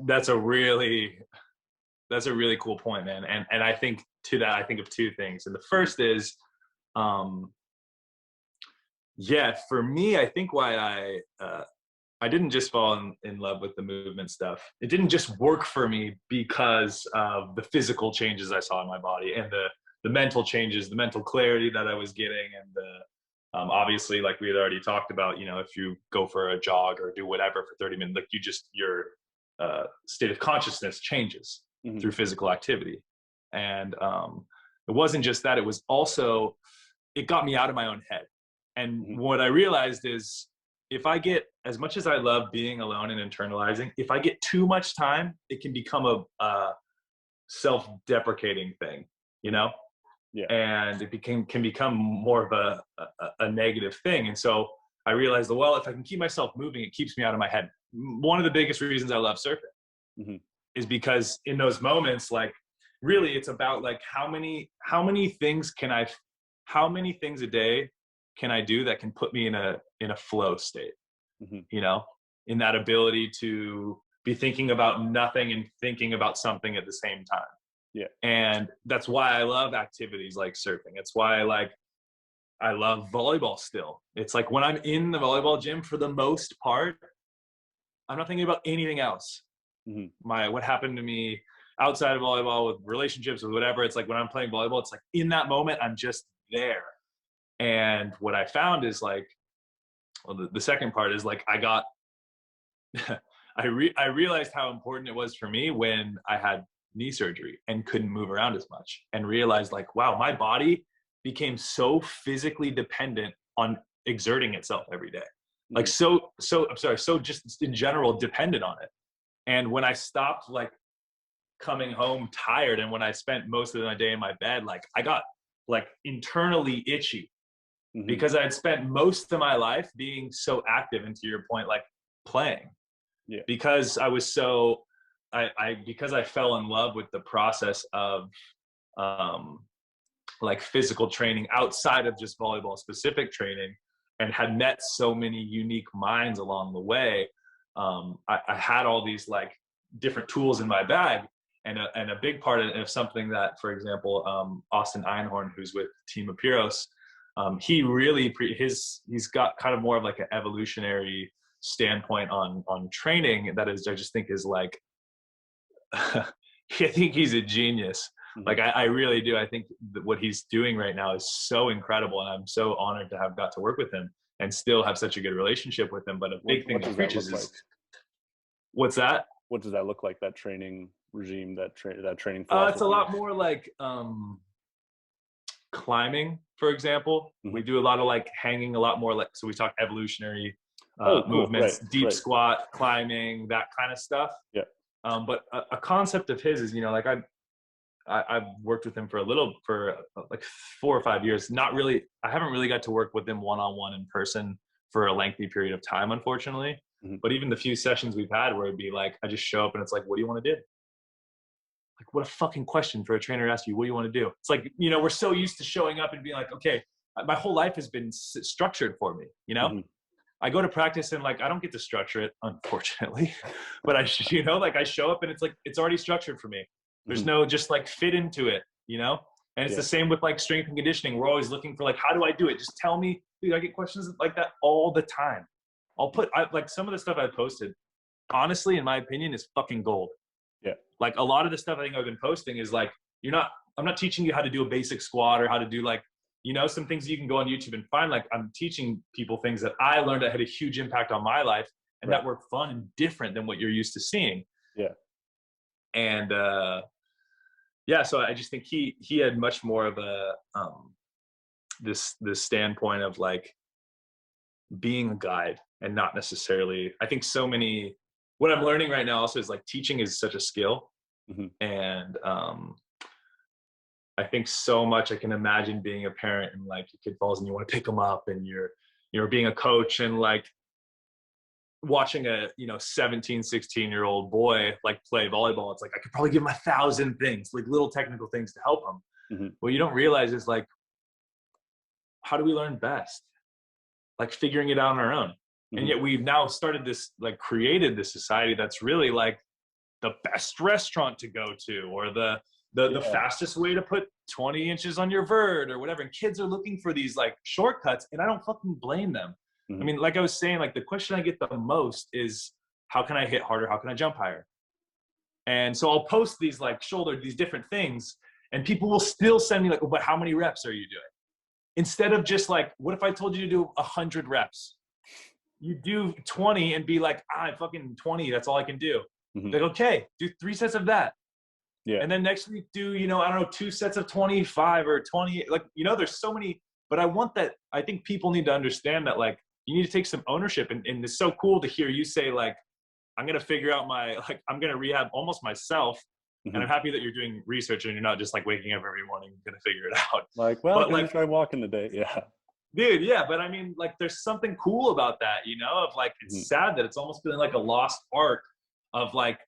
that's a really cool point, man. And I think to that, I think of two things. And the first is, yeah, for me, I think why I didn't just fall in love with the movement stuff. It didn't just work for me because of the physical changes I saw in my body and the mental changes, the mental clarity that I was getting, and the obviously, like we had already talked about, you know, if you go for a jog or do whatever for 30 minutes, like your state of consciousness changes through physical activity. And it wasn't just that; it was also, it got me out of my own head. And what I realized is, if I get, as much as I love being alone and internalizing, if I get too much time, it can become a self-deprecating thing, you know? Yeah. And it can become more of a negative thing. And so I realized that, well, if I can keep myself moving, it keeps me out of my head. One of the biggest reasons I love surfing is because in those moments, like, really, it's about like how many things a day can I do that can put me in a flow state, you know, in that ability to be thinking about nothing and thinking about something at the same time. Yeah. And that's why I love activities like surfing. It's why I love volleyball still. It's like when I'm in the volleyball gym, for the most part, I'm not thinking about anything else. What happened to me outside of volleyball, with relationships, with whatever, it's like when I'm playing volleyball, it's like in that moment, I'm just there. And what I found is like, well, the second part is like, I realized how important it was for me when I had knee surgery and couldn't move around as much, and realized like, wow, my body became so physically dependent on exerting itself every day. Like, so just in general dependent on it. And when I stopped like coming home tired, and when I spent most of my day in my bed, like I got like internally itchy because I had spent most of my life being so active, and to your point, like playing. Yeah. Because I was so, because I fell in love with the process of like physical training outside of just volleyball specific training, and had met so many unique minds along the way. I had all these like different tools in my bag, and a big part of something that, for example, Austin Einhorn, who's with Team Apiros, he really he's got kind of more of like an evolutionary standpoint on training that is, I just think is like, I think he's a genius. Like I really do. I think that what he's doing right now is so incredible, and I'm so honored to have got to work with him and still have such a good relationship with him. But a big thing he preaches is, what's that? What does that look like? That training regime, that training philosophy? It's a lot more like climbing, for example. We do a lot of like hanging, a lot more like, so we talk evolutionary movements, deep squat, climbing, that kind of stuff. Yeah. But a concept of his is, you know, like I've worked with him for like 4 or 5 years. I haven't really got to work with him one-on-one in person for a lengthy period of time, unfortunately. But even the few sessions we've had where it'd be like, I just show up and it's like, what do you want to do? Like, what a fucking question for a trainer to ask you, what do you want to do? It's like, you know, we're so used to showing up and being like, okay, my whole life has been structured for me, you know? I go to practice and like, I don't get to structure it, unfortunately, but I show up and it's like, it's already structured for me. There's no just like fit into it, you know? And it's the same with like strength and conditioning. We're always looking for like, how do I do it? Just tell me. Dude, I get questions like that all the time. Like some of the stuff I posted, honestly, in my opinion, is fucking gold. Yeah. Like a lot of the stuff I think I've been posting is like, I'm not teaching you how to do a basic squat or how to do like, you know, some things you can go on YouTube and find. Like, I'm teaching people things that I learned that had a huge impact on my life and that were fun and different than what you're used to seeing. Yeah. And so I just think he had much more of a this standpoint of like being a guide and not necessarily, I think what I'm learning right now also is like teaching is such a skill. And I think so much, I can imagine being a parent and like your kid falls and you want to pick them up, and you're being a coach and like watching a 17, 16-year-old boy like play volleyball. It's like, I could probably give him 1,000 things, like little technical things to help him. What you don't realize is like, how do we learn best? Like figuring it out on our own. And yet we've now started this, like created this society that's really like the best restaurant to go to, or the fastest way to put 20 inches on your vert or whatever. And kids are looking for these like shortcuts, and I don't fucking blame them. I mean, like I was saying, like the question I get the most is, how can I hit harder? How can I jump higher? And so I'll post these like these different things, and people will still send me like, oh, but how many reps are you doing? Instead of just like, what if I told you to do 100 reps? You do 20 and be like, fucking 20, that's all I can do. Like, okay, do 3 sets of that. Yeah. And then next week do, I don't know, 2 sets of 25 or 20. Like, there's so many, but I think people need to understand that, like, you need to take some ownership. And it's so cool to hear you say, like, I'm going to figure out I'm going to rehab almost myself. And I'm happy that you're doing research and you're not just like waking up every morning going to figure it out. Like, well, I'm going to try walking today. Yeah. Dude, yeah. But I mean, like, there's something cool about that, of like, it's sad that it's almost been like a lost art of like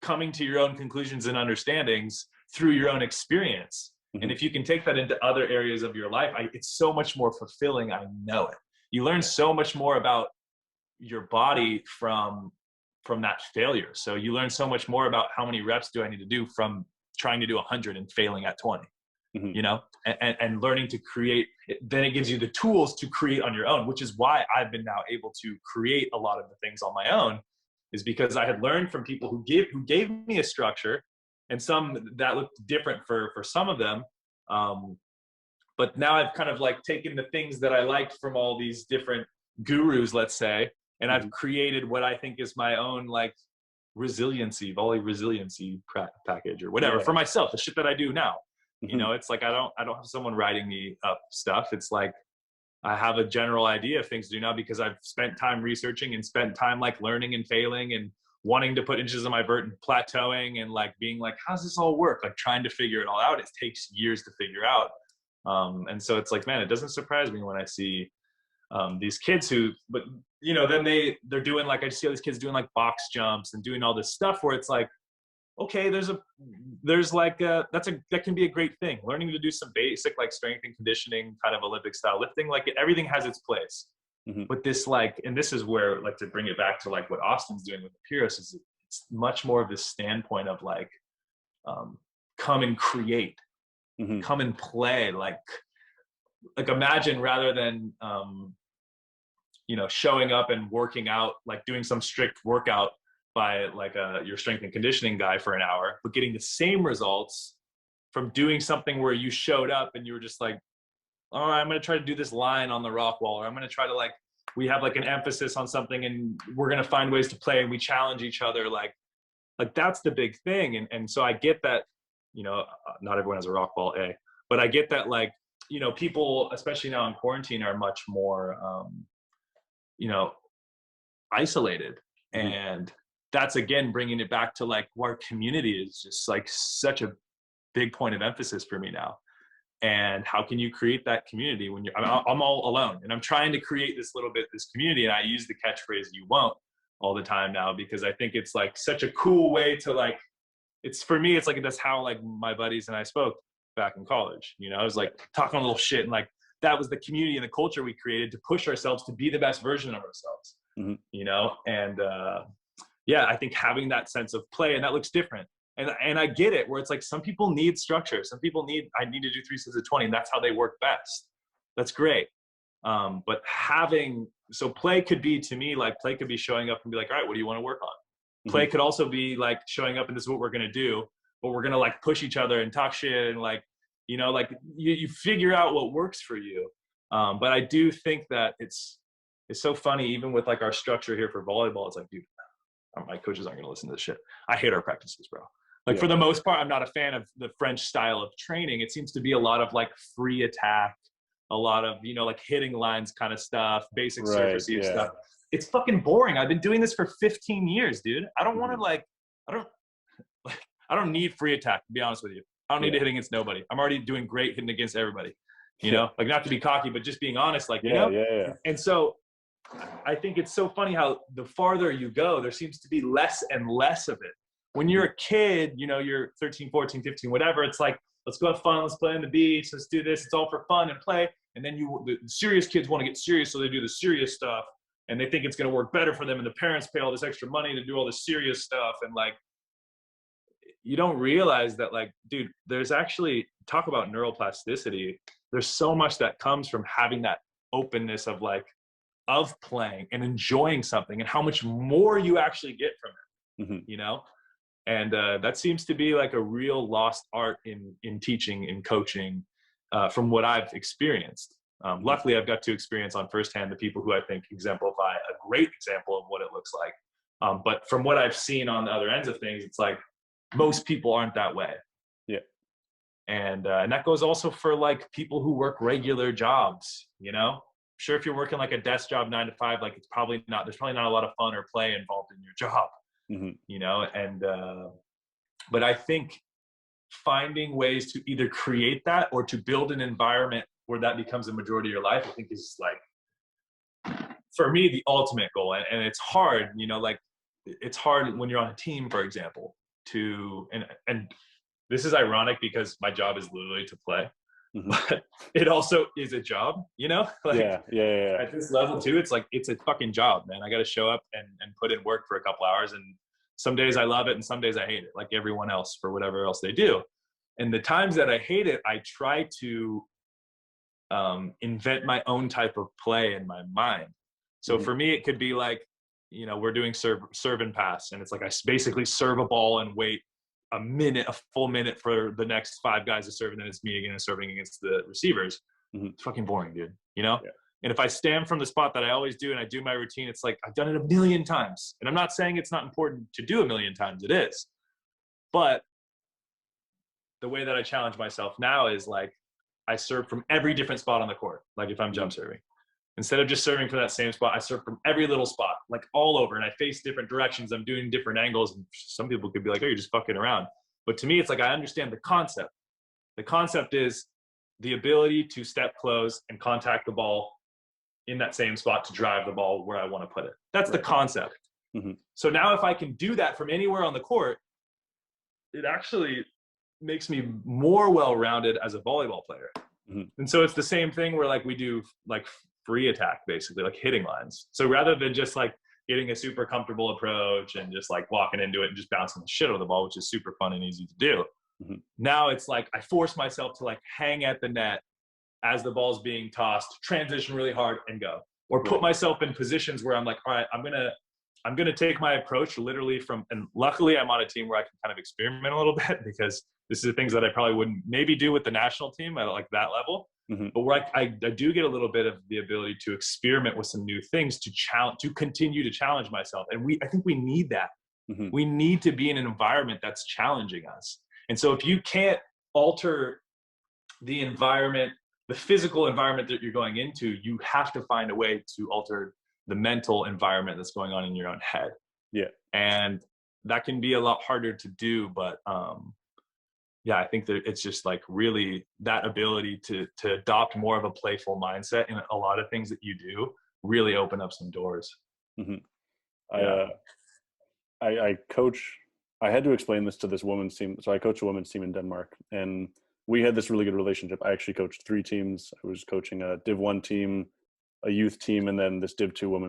coming to your own conclusions and understandings through your own experience. And if you can take that into other areas of your life, it's so much more fulfilling. I know it. You learn so much more about your body from that failure. So you learn so much more about how many reps do I need to do from trying to do 100 and failing at 20, and learning to create. Then it gives you the tools to create on your own, which is why I've been now able to create a lot of the things on my own, is because I had learned from people who gave me a structure, and some that looked different for some of them. But now I've kind of like taken the things that I liked from all these different gurus, let's say, and I've created what I think is my own like volley resiliency package or whatever for myself, the shit that I do now. It's like, I don't have someone writing me up stuff. It's like, I have a general idea of things to do now because I've spent time researching and spent time like learning and failing and wanting to put inches on my vert and plateauing and like being like, how's this all work? Like trying to figure it all out. It takes years to figure out. And so it's like, man, it doesn't surprise me when I see these kids then they're doing like, I see all these kids doing like box jumps and doing all this stuff where it's like, okay, that can be a great thing. Learning to do some basic like strength and conditioning kind of Olympic style lifting, like everything has its place. But this and this is where, like, to bring it back to like what Austin's doing with the Purus, is it's much more of this standpoint of like, come and create, come and play, like imagine rather than showing up and working out, like doing some strict workout by like your strength and conditioning guy for an hour, but getting the same results from doing something where you showed up and you were just like, all right, I'm going to try to do this line on the rock wall, or I'm going to try to like, we have like an emphasis on something and we're going to find ways to play and we challenge each other. Like that's the big thing. And so I get that, not everyone has a rock wall, but I get that, like, people, especially now in quarantine, are much more, isolated. And that's, again, bringing it back to like our community is just like such a big point of emphasis for me now. And how can you create that community when I'm all alone, and I'm trying to create this community. And I use the catchphrase "you won't" all the time now, because I think it's like such a cool way to like, for me, it's like, that's how like my buddies and I spoke back in college. I was like talking a little shit, and like that was the community and the culture we created to push ourselves to be the best version of ourselves. And I think having that sense of play, and that looks different. And I get it, where it's like some people need structure. Some people I need to do 3 sets of 20, and that's how they work best. That's great. But play could be, to me, like play could be showing up and be like, all right, what do you want to work on? Play could also be like showing up and this is what we're going to do, but we're going to like push each other and talk shit and like, like you figure out what works for you. But I do think that it's so funny, even with like our structure here for volleyball. It's like, dude, my coaches aren't going to listen to this shit. I hate our practices, bro. Like for the most part, I'm not a fan of the French style of training. It seems to be a lot of like free attack, a lot of, like hitting lines kind of stuff, basic surfacey stuff. It's fucking boring. I've been doing this for 15 years, dude. I don't want to I don't need free attack, to be honest with you. I don't need to hit against nobody. I'm already doing great hitting against everybody, like not to be cocky, but just being honest, like, And so I think it's so funny how the farther you go, there seems to be less and less of it. When you're a kid, you're 13, 14, 15, whatever. It's like, let's go have fun. Let's play on the beach. Let's do this. It's all for fun and play. And then the serious kids want to get serious, so they do the serious stuff. And they think it's going to work better for them. And the parents pay all this extra money to do all this serious stuff. And like, you don't realize that, like, dude, there's actually, talk about neuroplasticity. There's so much that comes from having that openness of like, of playing and enjoying something, and how much more you actually get from it, Mm-hmm. you know? And that seems to be like a real lost art in teaching and coaching, from what I've experienced. Luckily, I've got to experience on firsthand the people who I think exemplify a great example of what it looks like. But from what I've seen on the other ends of things, it's like most people aren't that way. Yeah. And that goes also for like people who work regular jobs, you know? Sure, if you're working like a desk job 9 to 5, like it's probably not, there's probably not a lot of fun or play involved in your job, Mm-hmm. you know? And but I think finding ways to either create that or to build an environment where that becomes a majority of your life, I think is like, for me, the ultimate goal. And it's hard, you know, like it's hard when you're on a team, for example, and this is ironic because my job is literally to play, Mm-hmm. but it also is a job, you know? Like yeah. at this level too, it's like, it's a fucking job, man. I got to show up and put in work for a couple hours. And some days I love it and some days I hate it, like everyone else for whatever else they do. And the times that I hate it, I try to invent my own type of play in my mind. So Mm-hmm. for me, it could be like, you know, we're doing serve and pass, and it's like I basically serve a ball and wait a full minute for the next 5 guys to serve, and then it's me again and serving against the receivers. Mm-hmm. It's fucking boring, dude. You know? Yeah. And if I stand from the spot that I always do and I do my routine, it's like I've done it a million times. And I'm not saying it's not important to do a million times. It is. But the way that I challenge myself now is like I serve from every different spot on the court. Like if I'm jump serving, instead of just serving from that same spot, I serve from every little spot, like all over, and I face different directions. I'm doing different angles. And some people could be like, oh, you're just fucking around. But to me, it's like I understand the concept. The concept is the ability to step close and contact the ball in that same spot to drive the ball where I want to put it. That's the concept. Mm-hmm. So now if I can do that from anywhere on the court, it actually makes me more well-rounded as a volleyball player. Mm-hmm. And so it's the same thing where like we do like free attack, basically like hitting lines. So rather than just like getting a super comfortable approach and just like walking into it and just bouncing the shit out of the ball, which is super fun and easy to do. Mm-hmm. Now it's like I force myself to like hang at the net as the ball's being tossed, transition really hard and go. Or put myself in positions where I'm like, all right, I'm gonna take my approach literally from, and luckily I'm on a team where I can kind of experiment a little bit, because this is the things that I probably wouldn't maybe do with the national team at like that level. Mm-hmm. But where I do get a little bit of the ability to experiment with some new things to continue to challenge myself. And I think we need that. Mm-hmm. We need to be in an environment that's challenging us. And so if you can't alter the environment, the physical environment that you're going into, you have to find a way to alter the mental environment that's going on in your own head. Yeah. And that can be a lot harder to do, but yeah, I think that it's just like really that ability to adopt more of a playful mindset in a lot of things that you do really open up some doors. Mm-hmm. Yeah. I coach, I had to explain this to this women's team. So I coach a women's team in Denmark, and we had this really good relationship. I actually coached 3 teams. I was coaching a Div 1 team, a youth team, and then this Div 2 women's